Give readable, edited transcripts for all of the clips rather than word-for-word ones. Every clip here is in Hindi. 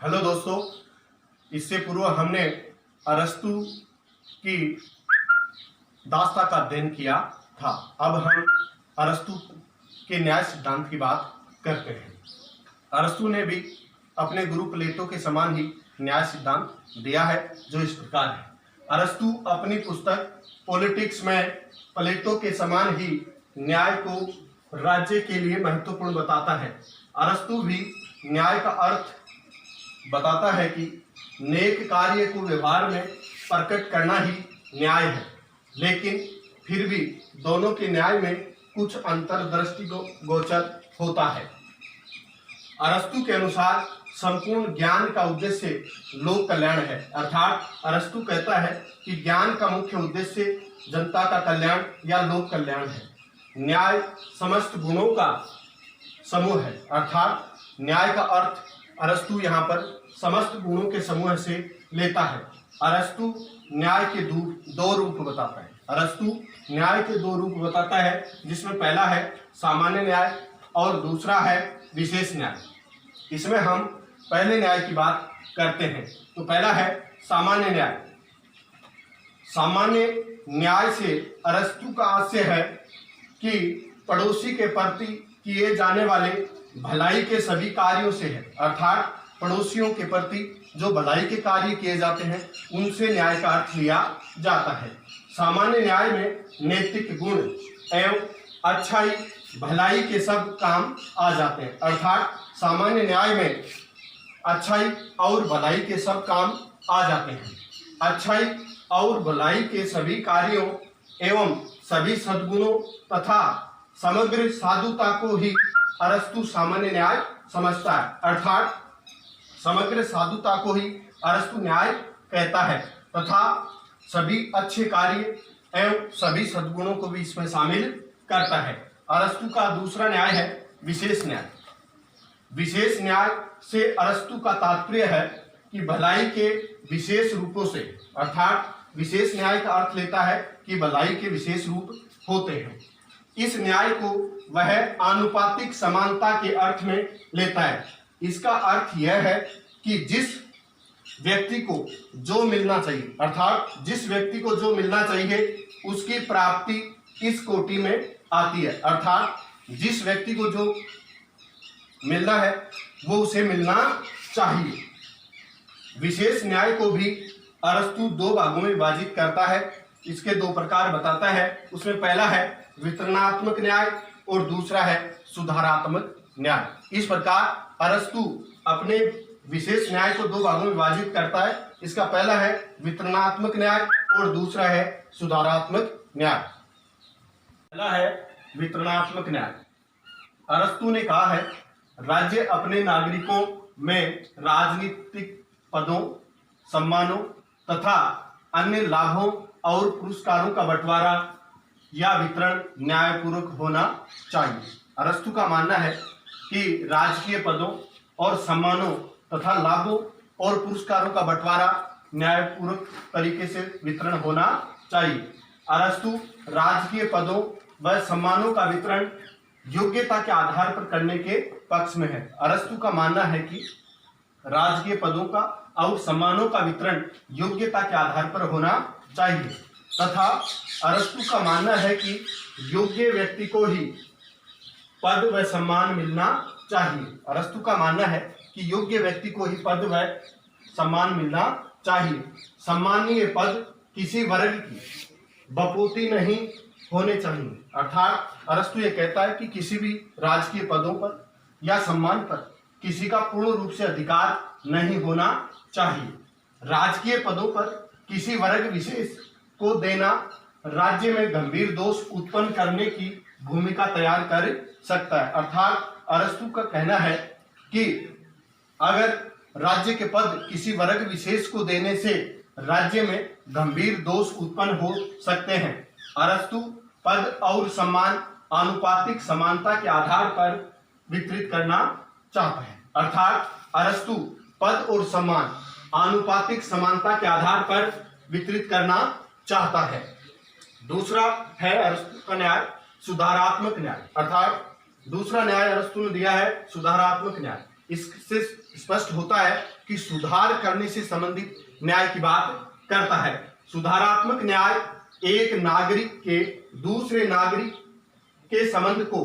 हेलो दोस्तों, इससे पूर्व हमने अरस्तु की दास्ता का अध्ययन किया था। अब हम अरस्तु के न्याय सिद्धांत की बात करते हैं। अरस्तु ने भी अपने गुरु प्लेटो के समान ही न्याय सिद्धांत दिया है, जो इस प्रकार है। अरस्तु अपनी पुस्तक पॉलिटिक्स में प्लेटो के समान ही न्याय को राज्य के लिए महत्वपूर्ण बताता है। अरस्तु भी न्याय का अर्थ बताता है कि नेक कार्य को व्यवहार में प्रकट करना ही न्याय है, लेकिन फिर भी दोनों के न्याय में कुछ अंतर्दृष्टि गोचर होता है। अरस्तु के अनुसार संपूर्ण ज्ञान का उद्देश्य लोक कल्याण है, अर्थात अरस्तु कहता है कि ज्ञान का मुख्य उद्देश्य जनता का कल्याण या लोक कल्याण है। न्याय समस्त गुणों का समूह है, अर्थात न्याय का अर्थ अरस्तु यहाँ पर समस्त गुणों के समूह से लेता है। अरस्तु न्याय के दो रूप बताता है। अरस्तु न्याय के दो रूप बताता है, जिसमें पहला है सामान्य न्याय और दूसरा है विशेष न्याय। इसमें हम पहले न्याय की बात करते हैं। तो पहला है सामान्य न्याय। सामान्य न्याय से अरस्तु का आशय है कि पड़ोसी के प्रति किए जाने वाले भलाई के सभी कार्यों से है, अर्थात पड़ोसियों के प्रति जो भलाई के कार्य किए जाते हैं उनसे न्याय का अर्थ लिया जाता है। सामान्य न्याय में नैतिक गुण एवं अच्छाई भलाई के सब काम आ जाते हैं, अर्थात सामान्य न्याय में अच्छाई और भलाई के सब काम आ जाते हैं। अच्छाई और भलाई के सभी कार्यों एवं सभी सद्गुणों तथा समग्र साधुता को ही अरस्तु सामान्य न्याय समझता है, अर्थात समग्र साधुता को ही अरस्तु न्याय कहता है तथा सभी अच्छे कार्य एवं सभी सद्गुणों को भी इसमें शामिल करता है। अरस्तु का दूसरा न्याय है विशेष न्याय। विशेष न्याय से अरस्तु का तात्पर्य है कि भलाई के विशेष रूपों से, अर्थात विशेष न्याय का अर्थ लेता है कि भलाई के विशेष रूप होते हैं। इस न्याय को वह आनुपातिक समानता के अर्थ में लेता है। इसका अर्थ यह है कि जिस व्यक्ति को जो मिलना चाहिए, अर्थात जिस व्यक्ति को जो मिलना चाहिए उसकी प्राप्ति इस कोटि में आती है, अर्थात जिस व्यक्ति को जो मिलना है वो उसे मिलना चाहिए। विशेष न्याय को भी अरस्तु दो भागों में विभाजित करता है। इसके दो प्रकार बताता है। उसमें पहला है वितरणात्मक न्याय और दूसरा है सुधारात्मक न्याय। इस प्रकार अरस्तु अपने विशेष न्याय को दो भागों में विभाजित करता है। इसका पहला है वितरणात्मक न्याय और दूसरा है सुधारात्मक न्याय। पहला है वितरणात्मक न्याय। अरस्तु ने कहा है राज्य अपने नागरिकों में राजनीतिक पदों, सम्मानों तथा अन्य लाभों और पुरस्कारों का बंटवारा या वितरण न्यायपूर्वक होना चाहिए। अरस्तु का मानना है कि राजकीय पदों और सम्मानों तथा लाभों और पुरस्कारों का बंटवारा न्यायपूर्वक तरीके से वितरण होना चाहिए। अरस्तु राजकीय पदों व सम्मानों का वितरण योग्यता के आधार पर करने के पक्ष में है। अरस्तु का मानना है कि राजकीय पदों का और सम्मानों का वितरण योग्यता के आधार पर होना चाहिए तथा अरस्तु का मानना है कि योग्य व्यक्ति को ही पद व सम्मान मिलना चाहिए। अरस्तु का मानना है कि योग्य व्यक्ति को ही पद व सम्मान मिलना चाहिए। सम्मानीय पद किसी वर्ग की बपोती नहीं होने चाहिए, अर्थात अरस्तु ये कहता है कि किसी भी राजकीय पदों पर या सम्मान पर किसी का पूर्ण रूप से अधिकार नहीं होना चाहिए। राजकीय पदों पर किसी वर्ग विशेष को देना राज्य में गंभीर दोष उत्पन्न करने की भूमिका तैयार कर सकता है, अर्थात अरस्तु का कहना है कि अगर राज्य के पद किसी वर्ग विशेष को देने से राज्य में गंभीर दोष उत्पन्न हो सकते हैं। अरस्तु पद और सम्मान आनुपातिक समानता के आधार पर वितरित करना चाहता है, अर्थात अरस्तु पद और सम्मान आनुपातिक समानता के आधार पर वितरित करना चाहता है। दूसरा है अरस्तु का न्याय सुधारात्मक न्याय, अर्थात दूसरा न्याय अरस्तु ने दिया है सुधारात्मक न्याय। इससे स्पष्ट होता है कि सुधार करने से संबंधित न्याय की बात करता है। सुधारात्मक न्याय एक नागरिक के दूसरे नागरिक के संबंध को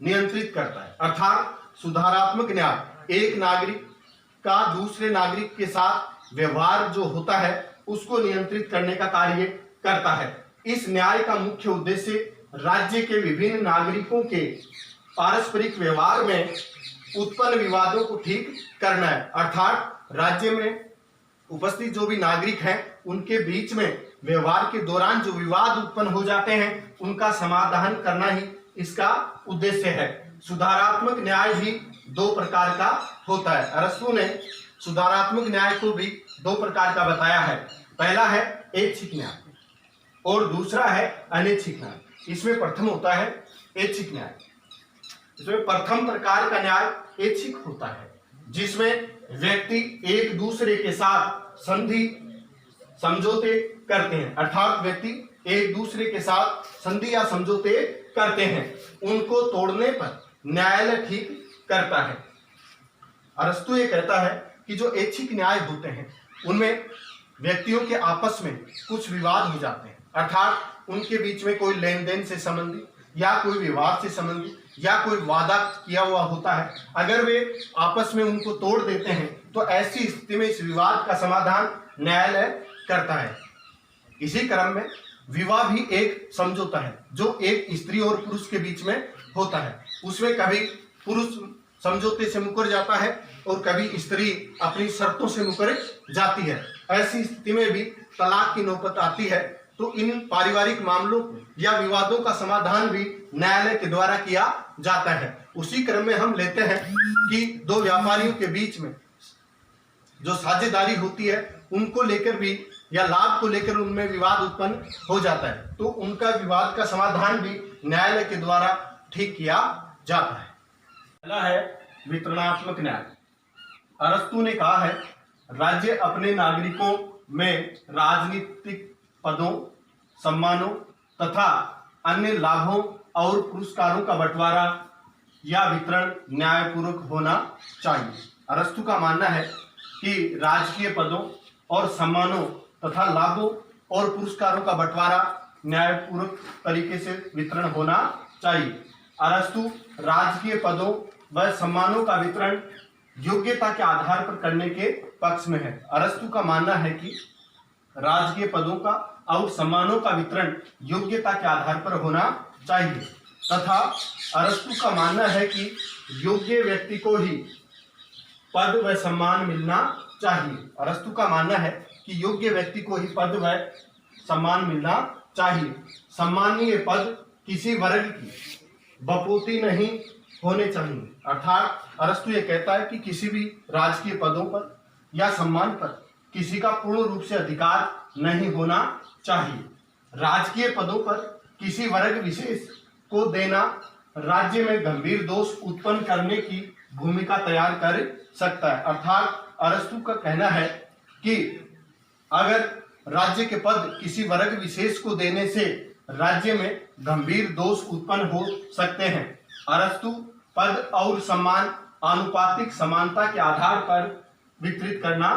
नियंत्रित करता है। अर्थात सुधारात्मक न्याय एक नागरिक का दूसरे नागरिक के साथ व्यवहार जो होता है उसको नियंत्रित करने का कार्य करता है। इस न्याय का मुख्य उद्देश्य राज्य के विभिन्न नागरिकों के पारस्परिक व्यवहार में उत्पन्न विवादों को ठीक करना है। अर्थात राज्य में उपस्थित जो भी नागरिक हैं उनके बीच में व्यवहार के दौरान जो विवाद उत्पन्न हो जाते हैं उनका समाधान करना ही इसका उद्देश्य है। सुधारात्मक न्याय भी दो प्रकार का होता है। अरस्तु ने सुधारात्मक न्याय को भी दो प्रकार का बताया है। पहला है ऐच्छिक न्याय और दूसरा है अनैच्छिक न्याय। इसमें प्रथम होता है ऐच्छिक न्याय। इसमें प्रथम प्रकार का न्याय ऐच्छिक होता है जिसमें व्यक्ति एक दूसरे के साथ संधि समझौते करते हैं। अर्थात व्यक्ति एक दूसरे के साथ संधि या समझौते करते हैं, उनको तोड़ने पर न्यायालय ठीक करता है। अरस्तु ये कहता है कि जो ऐच्छिक न्याय होते हैं उनमें व्यक्तियों के आपस में कुछ विवाद हो जाते हैं, अर्थात उनके बीच में कोई लेन देन से संबंधित या कोई विवाद से संबंधित या कोई वादा किया हुआ होता है। अगर वे आपस में उनको तोड़ देते हैं तो ऐसी स्थिति में इस विवाद का समाधान न्यायालय करता है। इसी क्रम में विवाह भी एक समझौता है जो एक स्त्री और पुरुष के बीच में होता है। उसमें कभी पुरुष समझौते से मुकर जाता है और कभी स्त्री अपनी शर्तों से मुकर जाती है। ऐसी स्थिति में भी तलाक की नौबत आती है। तो इन पारिवारिक मामलों या विवादों का समाधान भी न्यायालय के द्वारा किया जाता है। उसी क्रम में हम लेते हैं कि दो व्यापारियों के बीच में जो साझेदारी होती है उनको लेकर भी या लाभ को लेकर उनमें विवाद उत्पन्न हो जाता है, तो उनका विवाद का समाधान भी न्यायालय के द्वारा ठीक किया जाता है। पहला है वितरणात्मक न्याय। अरस्तु ने कहा है राज्य अपने नागरिकों में राजनीतिक पदों, सम्मानों तथा अन्य लाभों और पुरस्कारों का बंटवारा या वितरण न्यायपूर्वक होना चाहिए। अरस्तु का मानना है कि राजकीय पदों और सम्मानों तथा लाभों और पुरस्कारों का बंटवारा न्यायपूर्वक तरीके से वितरण होना चाहिए। अरस्तु राजकीय पदों व सम्मानों का वितरण योग्यता के आधार पर करने के पक्ष में है। अरस्तु का मानना है कि राजकीय पदों का और सम्मानों का वितरण योग्यता के आधार पर होना चाहिए तथा अरस्तु का मानना है कि योग्य व्यक्ति को ही पद व सम्मान मिलना चाहिए। अरस्तु का मानना है कि योग्य व्यक्ति को ही पद व सम्मान मिलना चाहिए। सम्मानीय पद किसी वर्ग की बपोती नहीं होने चाहिए। अर्थात अरस्तु ये कहता है कि किसी भी राजकीय पदों पर या सम्मान पर किसी का पूर्ण रूप से अधिकार नहीं होना चाहिए। राजकीय पदों पर किसी वर्ग विशेष को देना राज्य में गंभीर दोष उत्पन्न करने की भूमिका तैयार कर सकता है। अर्थात अरस्तु का कहना है कि अगर राज्य के पद किसी वर्ग विशेष को देने से राज्य में गंभीर दोष उत्पन्न हो सकते हैं। अरस्तु पद और सम्मान आनुपातिक समानता के आधार पर वितरित करना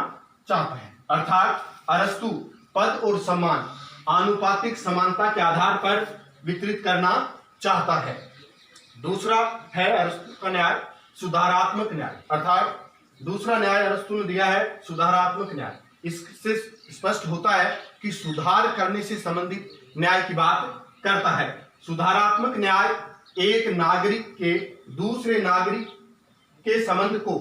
चाहता है। अर्थात अरस्तु पद और सम्मान आनुपातिक समानता के आधार पर वितरित करना चाहता है। दूसरा है अरस्तु का न्याय सुधारात्मक न्याय। अर्थात दूसरा न्याय अरस्तु ने दिया है सुधारात्मक न्याय। इससे स्पष्ट होता है कि सुधार करने से संबंधित न्याय की बात करता है। सुधारात्मक न्याय एक नागरिक के दूसरे नागरिक के संबंध को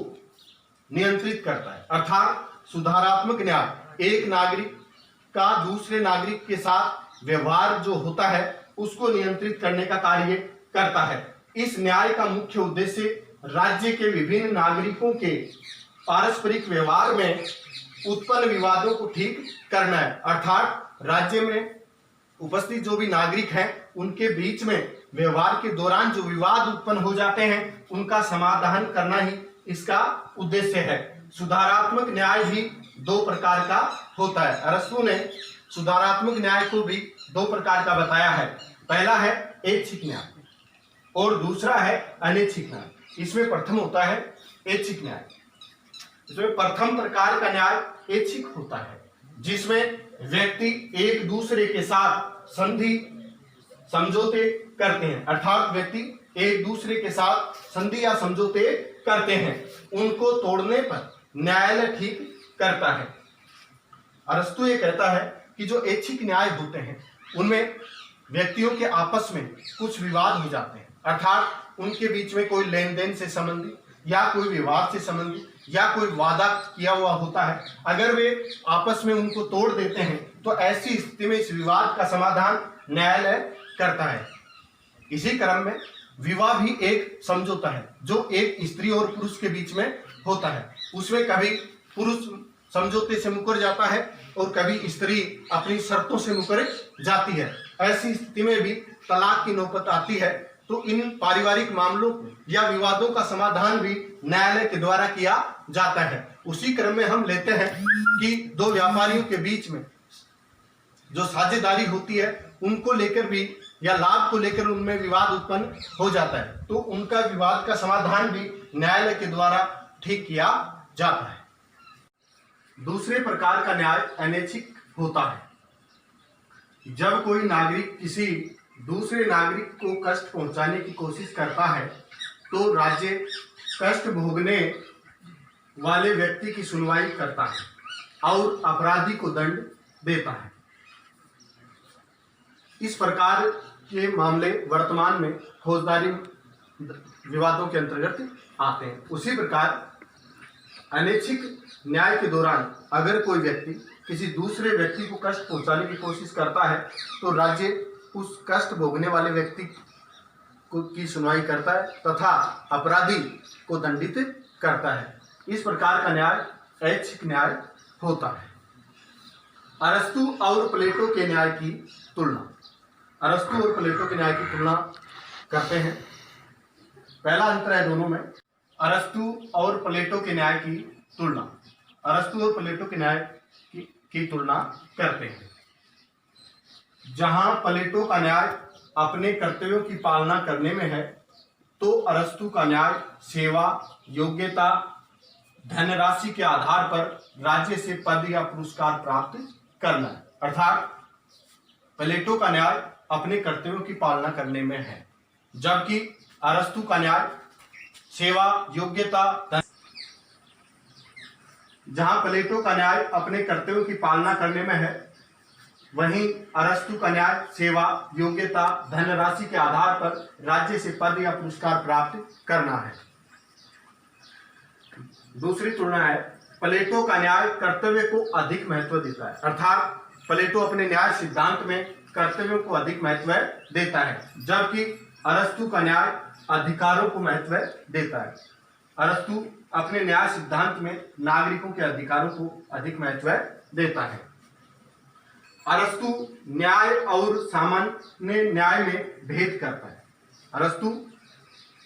नियंत्रित करता है। अर्थात सुधारात्मक न्याय एक नागरिक का दूसरे नागरिक के साथ व्यवहार जो होता है उसको नियंत्रित करने का कार्य करता है। इस न्याय का मुख्य उद्देश्य राज्य के विभिन्न नागरिकों के पारस्परिक व्यवहार में उत्पन्न विवादों को ठीक करना है। अर्थात राज्य में उपस्थित जो भी नागरिक हैं उनके बीच में व्यवहार के दौरान जो विवाद उत्पन्न हो जाते हैं उनका समाधान करना ही इसका उद्देश्य है। सुधारात्मक न्याय भी दो प्रकार का होता है। अरस्तु ने सुधारात्मक न्याय को भी दो प्रकार का बताया है। पहला है ऐच्छिक न्याय और दूसरा है अनैच्छिक न्याय। इसमें प्रथम होता है ऐच्छिक न्याय। इसमें प्रथम प्रकार का न्याय ऐच्छिक होता है, जिसमें व्यक्ति एक दूसरे के साथ संधि समझौते करते हैं, अर्थात व्यक्ति एक दूसरे के साथ संधि या समझौते करते हैं, उनको तोड़ने पर न्यायालय ठीक करता है। अरस्तु ये कहता है कि जो ऐच्छिक न्याय होते हैं उनमें व्यक्तियों के आपस में कुछ विवाद हो जाते हैं, अर्थात उनके बीच में कोई लेन देन से संबंधित या कोई विवाद से संबंधित या कोई वादा किया हुआ होता है, अगर वे आपस में उनको तोड़ देते हैं तो ऐसी स्थिति में इस विवाद का समाधान न्यायालय करता है। इसी क्रम में विवाह भी एक समझौता है जो एक स्त्री और पुरुष के बीच में होता है। उसमें कभी पुरुष समझौते से मुकर जाता है और कभी स्त्री अपनी शर्तों से मुकर जाती है। ऐसी स्थिति में भी तलाक की नौबत आती है, तो इन पारिवारिक मामलों या विवादों का समाधान भी न्यायालय के द्वारा किया जाता है। उसी क्रम में हम लेते हैं कि दो व्यापारियों के बीच में जो साझेदारी होती है उनको लेकर भी या लाभ को लेकर उनमें विवाद उत्पन्न हो जाता है, तो उनका विवाद का समाधान भी न्यायालय के द्वारा ठीक किया जाता है। दूसरे प्रकार का न्याय अनैच्छिक होता है। जब कोई नागरिक किसी दूसरे नागरिक को कष्ट पहुंचाने की कोशिश करता है तो राज्य कष्ट भोगने वाले व्यक्ति की सुनवाई करता है और अपराधी को दंड देता है। इस प्रकार के मामले वर्तमान में फौजदारी विवादों के अंतर्गत आते हैं। उसी प्रकार अनैच्छिक न्याय के दौरान अगर कोई व्यक्ति किसी दूसरे व्यक्ति को कष्ट पहुंचाने की कोशिश करता है तो राज्य उस कष्ट भोगने वाले व्यक्ति की सुनवाई करता है तथा अपराधी को दंडित करता है। इस प्रकार का न्याय ऐच्छिक न्याय होता है। अरस्तु और प्लेटो के न्याय की तुलना। अरस्तु और प्लेटो के न्याय की तुलना करते हैं। पहला अंतर है दोनों में, अरस्तु और प्लेटो के न्याय की तुलना। अरस्तु और प्लेटो के न्याय की तुलना करते हैं। जहां प्लेटो का न्याय अपने कर्तव्यों की पालना करने में है, तो अरस्तु का न्याय सेवा, योग्यता, धनराशि के आधार पर राज्य से पद या पुरस्कार प्राप्त करना है। अर्थात प्लेटो का न्याय अपने कर्तव्यों की पालना करने में है, जबकि अरस्तु का न्याय सेवा, योग्यता, जहां प्लेटो का न्याय अपने कर्तव्यों की पालना करने में है, वहीं अरस्तु का न्याय सेवा, योग्यता, धनराशि के आधार पर राज्य से पद या पुरस्कार प्राप्त करना है। दूसरी तुलना है, प्लेटो का न्याय कर्तव्य को अधिक महत्व देता है, अर्थात प्लेटो अपने न्याय सिद्धांत में कर्तव्यों को अधिक महत्व देता है, जबकि अरस्तु का न्याय अधिकारों को महत्व देता है। अरस्तु अपने न्याय सिद्धांत में नागरिकों के अधिकारों को अधिक महत्व देता है। अरस्तु न्याय और सामान्य न्याय में भेद करता है। अरस्तु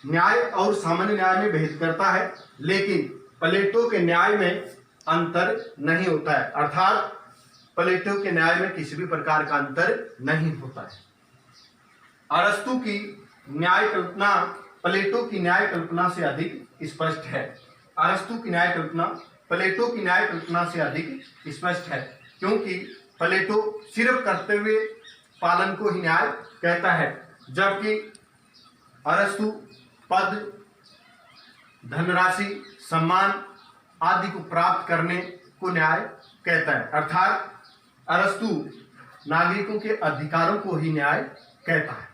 न्याय और सामान्य न्याय में भेद करता है, लेकिन प्लेटो के न्याय में अंतर नहीं होता है, अर्थात प्लेटो के न्याय में किसी भी प्रकार का अंतर नहीं होता है। अरस्तु की न्याय कल्पना प्लेटो की न्याय कल्पना से अधिक स्पष्ट है। अरस्तु की न्याय कल्पना प्लेटो की न्याय कल्पना से अधिक स्पष्ट है, क्योंकि प्लेटो सिर्फ कर्तव्य पालन को ही न्याय कहता है, जबकि अरस्तु पद, धनराशि, सम्मान आदि को प्राप्त करने को न्याय कहता है। अर्थात अरस्तु नागरिकों के अधिकारों को ही न्याय कहता है।